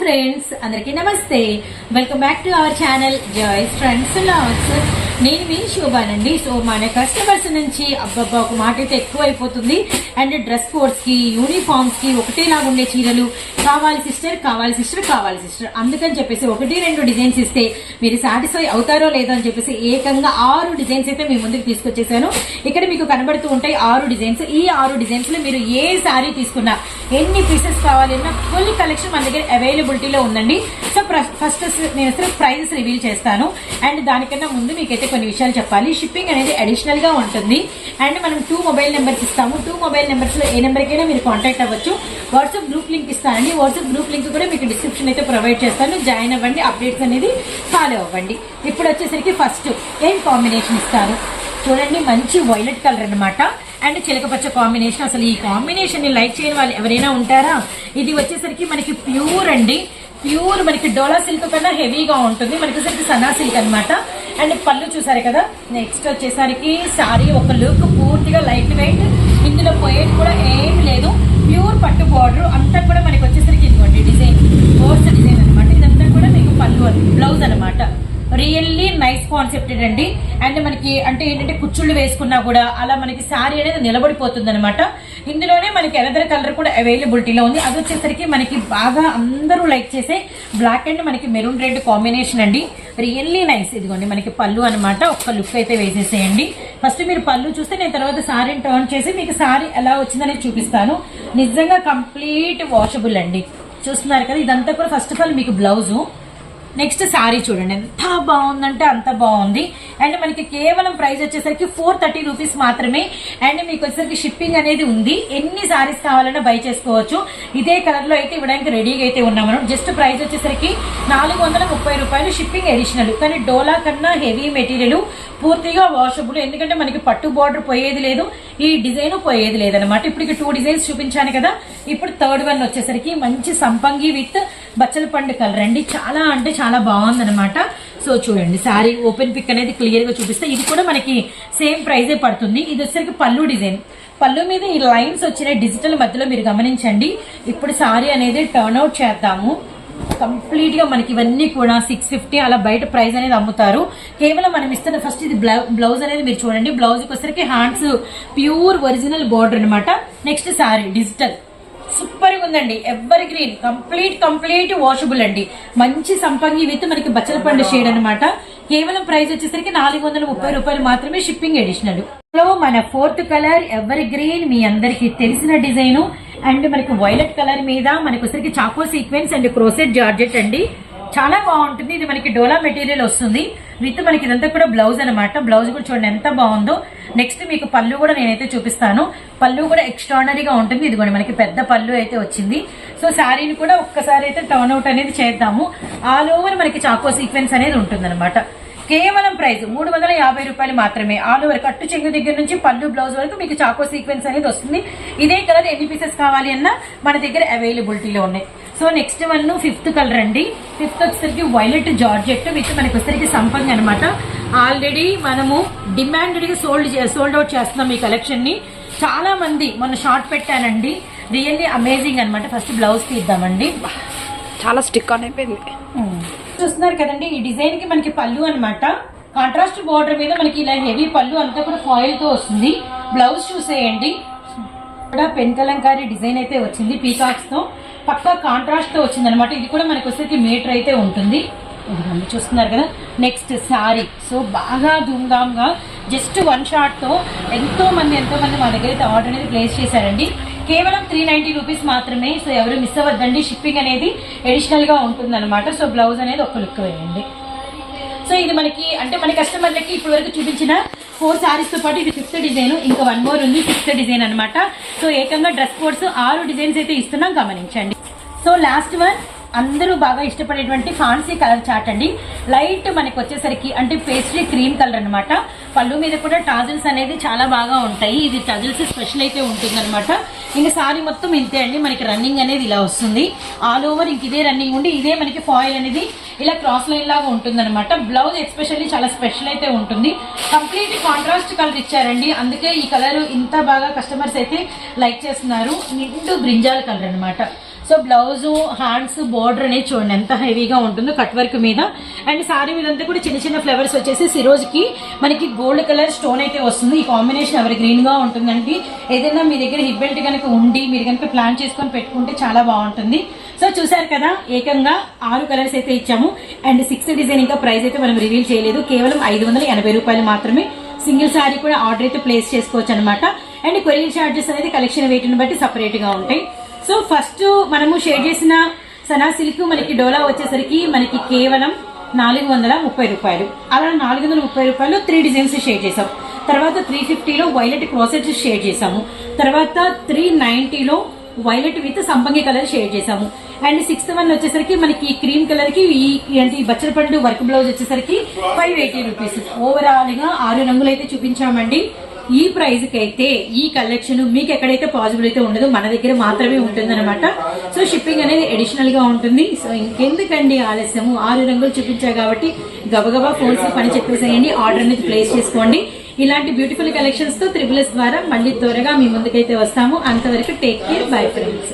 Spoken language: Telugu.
ఫ్రెండ్స్, అందరికీ నమస్తే. Welcome back to our channel joys friends vlogs. నేను మీ శోభానండి. సో మన కస్టమర్స్ నుంచి అబ్బబ్బా ఒక మాట అయితే ఎక్కువ అయిపోతుంది. అండ్ డ్రెస్ కోడ్స్ కి, యూనిఫామ్స్ కి ఒకటేలాగా ఉండే చీరలు కావాలి సిస్టర్, కావాలి సిస్టర్, కావాలి సిస్టర్ అందుకని చెప్పేసి 1-2 డిజైన్స్ ఇస్తే మీరు సాటిస్ఫై అవుతారో లేదో అని చెప్పేసి ఏకంగా 6 డిజైన్స్ అయితే మీ ముందుకు తీసుకొచ్చేసాను. ఇక్కడ మీకు కనబడుతూ ఉంటాయి 6 డిజైన్స్. ఈ 6 డిజైన్స్ లో మీరు ఏ సారీ తీసుకున్నా, ఎన్ని పీసెస్ కావాలన్నా ఫుల్ కలెక్షన్ మన దగ్గర అవైలబిలిటీలో ఉందండి. సో ఫస్ట్ నేను అసలు ప్రైజెస్ రివీల్ చేస్తాను. అండ్ దానికన్నా ముందు మీకైతే కొన్ని విషయాలు చెప్పాలి. షిప్పింగ్ అనేది అడిషనల్ గా ఉంటుంది. అండ్ మనం 2 మొబైల్ నెంబర్స్ ఇస్తాము. 2 మొబైల్ నెంబర్స్ లో ఏ నెంబర్కైనా మీరు కాంటాక్ట్ అవ్వచ్చు. వాట్సాప్ గ్రూప్ లింక్ ఇస్తానండి. వాట్సాప్ గ్రూప్ లింక్ కూడా మీకు డిస్క్రిప్షన్ అయితే ప్రొవైడ్ చేస్తాను. జాయిన్ అవ్వండి, అప్డేట్స్ అనేది ఫాలో అవ్వండి. ఇప్పుడు వచ్చేసరికి ఫస్ట్ ఏం కాంబినేషన్ ఇస్తాను చూడండి. మంచి వైలెట్ కలర్ అనమాట. అండ్ చిలకపచ్చ కాంబినేషన్. అసలు ఈ కాంబినేషన్ ని లైక్ చేయని వాళ్ళు ఎవరైనా ఉంటారా? ఇది వచ్చేసరికి మనకి ప్యూర్ అండి. ప్యూర్ మనకి డోలా సిల్క్ కన్నా హెవీగా ఉంటుంది. మనకి వచ్చేసరికి సనా సిల్క్ అనమాట. అండ్ పళ్ళు చూసారు కదా. నెక్స్ట్ వచ్చేసరికి సారీ ఒక లుక్ పూర్తిగా లైట్ వెయిట్. ఇందులో పోయేది కూడా ఏం లేదు. ప్యూర్ పట్టు బార్డర్ అంతా కూడా మనకి వచ్చేసరికి ఇదిగోండి డిజైన్, బోర్డ్స్ డిజైన్ అనమాట. ఇదంతా కూడా మీకు పళ్ళు బ్లౌజ్ అనమాట. రియల్లీ నైస్ కాన్సెప్టెడ్ అండి. అండ్ మనకి అంటే ఏంటంటే కుచ్చుళ్ళు వేసుకున్నా కూడా అలా మనకి శారీ అనేది నిలబడిపోతుంది అనమాట. ఇందులోనే మనకి ఎనదర్ కలర్ కూడా అవైలబిలిటీలో ఉంది. అది వచ్చేసరికి మనకి బాగా అందరూ లైక్ చేసే బ్లాక్ అండ్ మనకి మెరూన్ రెడ్ కాంబినేషన్ అండి. Really nice. ఇదిగోండి మనకి పళ్ళు అనమాట. ఒక్క లుక్ అయితే వేసేసేయండి. ఫస్ట్ మీరు పళ్ళు చూస్తే నేను తర్వాత శారీని టర్న్ చేసి మీకు శారీ ఎలా వచ్చిందనేది చూపిస్తాను. నిజంగా కంప్లీట్ వాషబుల్ అండి. చూస్తున్నారు కదా. ఇదంతా కూడా ఫస్ట్ ఆఫ్ ఆల్ మీకు బ్లౌజు. నెక్స్ట్ శారీ చూడండి ఎంత బాగుందంటే అంత బాగుంది. అండ్ మనకి కేవలం ప్రైస్ వచ్చేసరికి 430 రూపీస్ మాత్రమే. అండ్ మీకు వచ్చేసరికి షిప్పింగ్ అనేది ఉంది. ఎన్ని శారీస్ కావాలన్నా బై చేసుకోవచ్చు. ఇదే కలర్ లో అయితే ఇవ్వడానికి రెడీగా అయితే ఉన్నాం మనం. జస్ట్ ప్రైస్ వచ్చేసరికి 430 రూపాయలు షిప్పింగ్ అడిషనల్. కానీ డోలా కన్నా హెవీ మెటీరియల్, పూర్తిగా వాషబుల్. ఎందుకంటే మనకి పట్టు బార్డర్ పోయేది లేదు, ఈ డిజైన్ పోయేది లేదనమాట. ఇప్పుడు 2 డిజైన్స్ చూపించాను కదా. ఇప్పుడు థర్డ్ వన్ వచ్చేసరికి మంచి సంపంగి విత్ బచ్చల పండు కలర్ అండి. చాలా అంటే చాలా బాగుందనమాట. సో చూడండి శారీ ఓపెన్ పిక్ అనేది క్లియర్ గా చూపిస్తే ఇది కూడా మనకి సేమ్ ప్రైజే పడుతుంది. ఇది వచ్చేసరికి పళ్ళు డిజైన్. పళ్ళు మీద ఈ లైన్స్ వచ్చిన డిజిటల్ మధ్యలో మీరు గమనించండి. ఇప్పుడు శారీ అనేది టర్న్ అవుట్ చేద్దాము. కంప్లీట్ గా మనకి ఇవన్నీ కూడా 650 అలా బయట ప్రైస్ అనేది అమ్ముతారు. కేవలం మనం ఇస్తున్న ఫస్ట్ ఇది బ్లౌజ్ అనేది మీరు చూడండి. బ్లౌజ్ కి వచ్చేసరికి హ్యాండ్స్ ప్యూర్ ఒరిజినల్ బార్డర్ అనమాట. నెక్స్ట్ శారీ డిజిటల్ సూపర్ గా ఉందండి. ఎవర్ గ్రీన్ కంప్లీట్ వాషబుల్ అండి. మంచి సంపంగి విత్ మనకి బచ్చల పండు షేడ్ అనమాట. కేవలం ప్రైస్ వచ్చేసరికి 430 రూపాయలు మాత్రమే షిప్పింగ్ అడిషనల్. లో మన 4th కలర్ ఎవర్ గ్రీన్, మీ అందరికి తెలిసిన డిజైన్. అండ్ మనకి వైలెట్ కలర్ మీద మనకి వచ్చేసరికి చాకో సీక్వెన్స్ అండ్ క్రోసెట్ జార్జెట్ అండి. చాలా బాగుంటుంది. ఇది మనకి డోలా మెటీరియల్ వస్తుంది విత్ మనకి ఇదంతా కూడా బ్లౌజ్ అనమాట. బ్లౌజ్ కూడా చూడండి ఎంత బాగుందో. నెక్స్ట్ మీకు పళ్ళు కూడా నేనైతే చూపిస్తాను. పళ్ళు కూడా ఎక్స్ట్రాడనరీగా ఉంటుంది. ఇదిగోండి మనకి పెద్ద పళ్ళు అయితే వచ్చింది. సో శారీని కూడా ఒక్కసారి అయితే టర్న్ అవుట్ అనేది చేద్దాము. ఆల్ ఓవర్ మనకి చాకో సీక్వెన్స్ అనేది ఉంటుంది అనమాట. కేవలం ప్రైస్ 350 రూపాయలు మాత్రమే. ఆల్ ఓవర్ కట్టు చెంగు దగ్గర నుంచి పళ్ళు బ్లౌజ్ వరకు మీకు చాకో సీక్వెన్స్ అనేది వస్తుంది. ఇదే కలర్ ఎన్ని పీసెస్ కావాలి అన్నా మన దగ్గర అవైలబిలిటీలో ఉన్నాయి. So next one 5th colour అండి. 5th వచ్చేసరికి వైలెట్ జార్జెట్ విత్ మనకి వచ్చేసరికి సంపంగి అనమాట. ఆల్రెడీ మనము డిమాండెడ్ గా సోల్డ్ అవుట్ చేస్తున్నాం ఈ కలెక్షన్ ని. చాలా మంది మొన్న షార్ట్ పెట్టానండి. రియల్లీ అమేజింగ్ అనమాట. ఫస్ట్ బ్లౌజ్ తీద్దామండి. చాలా స్టిక్ ఆన్ అయిపోయింది. చూస్తున్నారు కదండి. ఈ డిజైన్ కి మనకి పళ్ళు అనమాట. కాంట్రాస్ట్ బార్డర్ మీద మనకి ఇలా హెవీ పళ్ళు అంతా కూడా ఫాయిల్ తో వస్తుంది. బ్లౌజ్ చూసేయండి. ఇక్కడ పెన్ కలంకారీ డిజైన్ అయితే వచ్చింది పీకాక్స్ తో. పక్కా కాంట్రాస్ట్ తో వచ్చింది అనమాట. ఇది కూడా మనకి వచ్చేసరికి మీటర్ అయితే ఉంటుంది. చూస్తున్నారు కదా. నెక్స్ట్ శారీ. సో బాగా ధూమ్ధామ్ గా జస్ట్ 1 షాట్ తో ఎంతో మంది మా దగ్గర అయితే ఆర్డర్ అనేది ప్లేస్ చేశారండి. కేవలం 390 రూపీస్ మాత్రమే. సో ఎవరు మిస్ అవ్వద్దండి. షిప్పింగ్ అనేది అడిషనల్ గా ఉంటుంది అనమాట. సో బ్లౌజ్ అనేది ఒక లుక్ వేయండి. సో ఇది మనకి అంటే మన కస్టమర్లకి ఇప్పటి వరకు చూపించిన 4 సారీస్ తో పాటు ఇది 5th డిజైన్. ఇంకా 1 మోర్ ఉంది 6th డిజైన్ అనమాట. సో ఏకంగా డ్రెస్ కోడ్స్ 6 డిజైన్స్ అయితే ఇస్తున్నాం, గమనించండి. సో లాస్ట్ వన్ అందరూ బాగా ఇష్టపడేటువంటి ఫ్యాన్సీ కలర్ చార్ట్ అండి. లైట్ మనకి వచ్చేసరికి అంటే పేస్ట్రీ క్రీమ్ కలర్ అనమాట. పళ్ళు మీద కూడా టాజిల్స్ అనేది చాలా బాగా ఉంటాయి. ఇది టాజిల్స్ స్పెషల్ అయితే ఉంటుంది అనమాట. ఇంకా సారీ మొత్తం ఇంతే అండి. మనకి రన్నింగ్ అనేది ఇలా వస్తుంది. ఆల్ ఓవర్ ఇంక ఇదే రన్నింగ్ ఉండి ఇదే మనకి ఫాయిల్ అనేది ఇలా క్రాస్ లైన్ లాగా ఉంటుంది అనమాట. బ్లౌజ్ ఎస్పెషల్లీ చాలా స్పెషల్ అయితే ఉంటుంది. కంప్లీట్ కాంట్రాస్ట్ కలర్ ఇచ్చారండి. అందుకే ఈ కలర్ ఇంత బాగా కస్టమర్స్ అయితే లైక్ చేస్తున్నారు. నిండు బ్రింజాల్ కలర్ అనమాట. సో బ్లౌజ్ హ్యాండ్స్ బోర్డర్ అనేది చూడండి ఎంత హెవీగా ఉంటుందో కట్ వర్క్ మీద. అండ్ సారీ మీద అంతా కూడా చిన్న చిన్న ఫ్లవర్స్ వచ్చేసి సిరోజ్కి మనకి గోల్డ్ కలర్ స్టోన్ అయితే వస్తుంది. ఈ కాంబినేషన్ ఎవరి గ్రీన్ గా ఉంటుందండి. ఏదైనా మీ దగ్గర హిప్ బెల్ట్ కనుక ఉండి మీరు కనుక ప్లాన్ చేసుకొని పెట్టుకుంటే చాలా బాగుంటుంది. సో చూసారు కదా, ఏకంగా 6 కలర్స్ అయితే ఇచ్చాము. అండ్ 6th డిజైన్ ఇంకా ప్రైస్ అయితే మనం రివీల్ చేయలేదు, కేవలం 580 రూపాయలు మాత్రమే. సింగిల్ సారీ కూడా ఆర్డర్ అయితే ప్లేస్ చేసుకోవచ్చు అనమాట. అండ్ కొరియర్ చార్జెస్ అనేది కలెక్షన్ వెయిట్ ని బట్టి సపరేట్ గా ఉంటాయి. సో ఫస్ట్ మనము షేర్ చేసిన సనా సిల్క్ మనకి డోలా వచ్చేసరికి మనకి కేవలం 430 రూపాయలు. అలా 430 రూపాయలు 3 డిజైన్స్ షేర్ చేసాం. తర్వాత 350లో వైలెట్ క్రాసెట్ షేర్ చేసాము. తర్వాత 390లో వైలెట్ విత్ సంపంగి కలర్ షేర్ చేసాము. అండ్ 6th వన్ వచ్చేసరికి మనకి క్రీమ్ కలర్ కి ఈ బచ్చల పండు వర్క్ బ్లౌజ్ వచ్చేసరికి 580 రూపీస్. ఓవరాల్ గా 6 రంగులు అయితే చూపించామండి. ఈ ప్రైస్ కి అయితే ఈ కలెక్షన్ మీకు ఎక్కడైతే పాసిబుల్ అయితే ఉండదు, మన దగ్గర మాత్రమే ఉంటుంది అనమాట. సో షిప్పింగ్ అనేది అడిషనల్ గా ఉంటుంది. సో ఇంకెందుకండి ఆలస్యము, 6 రంగులు చూపించారు కాబట్టి గబగబా ఫోన్స్ పని చెప్పేసేయండి, ఆర్డర్ అనేది ప్లేస్ చేసుకోండి. ఇలాంటి బ్యూటిఫుల్ కలెక్షన్స్ తో త్రిబుల్ఎస్ ద్వారా మళ్ళీ త్వరగా మీ ముందుకైతే వస్తాము. అంతవరకు టేక్ కేర్, బై ఫ్రెండ్స్.